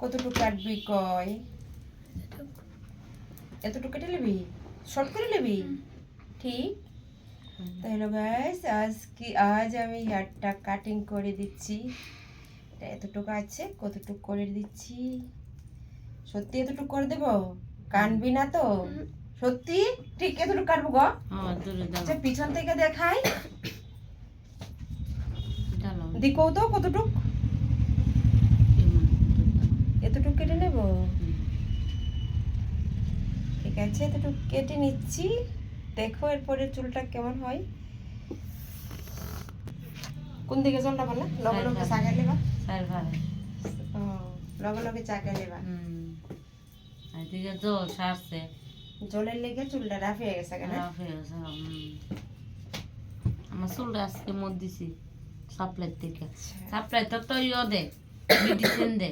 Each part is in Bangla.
কতটুকু কাটবি কয়? এতটুকু কেটে নিবি, শর্ট করে নিবি, ঠিক? তাহলে গাইস আজ আমি হেয়ারটা কাটিং করে দিচ্ছি। এটা এতটুকু আছে, কতটুকু করে দিচ্ছি। সত্যি এতটুকু করে দেবো? কানবি না তো? সত্যি ঠিক এতটুকু কাটবো গো। আচ্ছা পিছন থেকে দেখাই, দিকো তো কতটুকু, এতটুকু কেটে নেব। ঠিক আছে, এতটুকু কেটে নিচ্ছি। দেখো এরপরে চুলটা কেমন হয়। কোন দিকে জলটা বলে? লগে লগে চাকাই লেবা, লগে লগে চাকাই লেবা। এদিকে জল সারছে, জলের লেগে চুলটা রাফ হয়ে গেছে কেন? আমার চুলটা আজকে মদ দিছি সাপ্লাই থেকে। সাপ্লাই তো ইয়ে দে, মেডিসিন দে,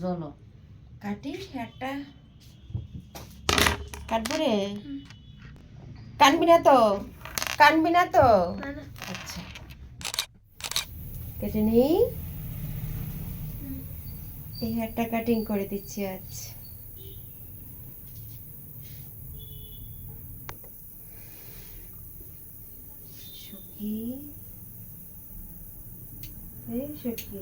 জল কাটি হেয়ারটা কাটবো রে। কানবি না তো? কানবি না তো? আচ্ছা কেটে নেই। এই হেয়ারটা কাটিং করে দিচ্ছি আজ। সখী এই সখী,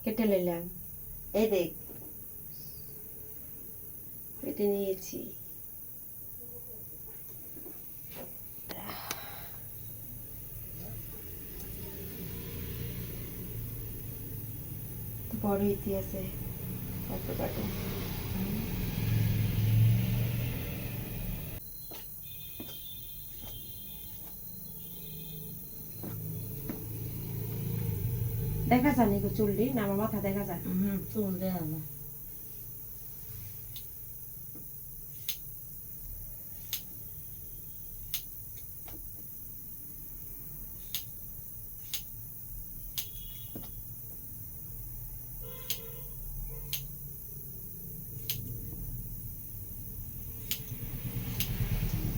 কেটে নিলাম। এই দেখ কেটে নিয়েছি। বড় ইতিহাসে অত কাটো। দেখা যায় নাকি চুলটি? না আমার মাথা দেখা যায়? চুল দেয়া না।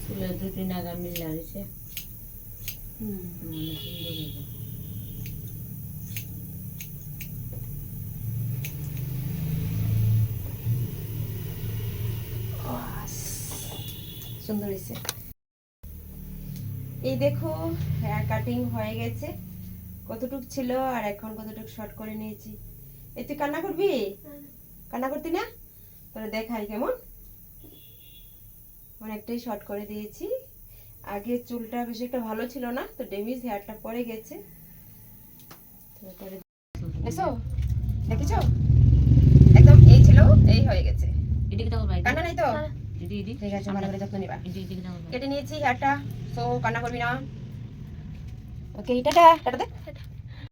চুলে দুটি নাগা মিল্লা রয়েছে, সুন্দর হয়েছে। সুন্দর হয়েছে। এই দেখো হেয়ার কাটিং হয়ে গেছে। কতটুক ছিল আর এখন কতটুক শর্ট করে নিয়েছি। এই তুই কান্না করবি? কান্না করতি না? তাহলে দেখাই কেমন। অনেকটাই শর্ট করে দিয়েছি। আগে চুলটা বেশি একটা ভালো ছিল না, তো ড্যামেজ হেয়ারটা পড়ে গেছে। দেখছো, দেখেছো একদম এই ছিল, এই হয়ে গেছে। কান্না নাই তো? ঠিক আছে, ভালো করে যত্ন নিবা। কেটে নিয়েছি হেয়ারটা, তো কান্না করবি না। ওকে, টাটা টাটা দে।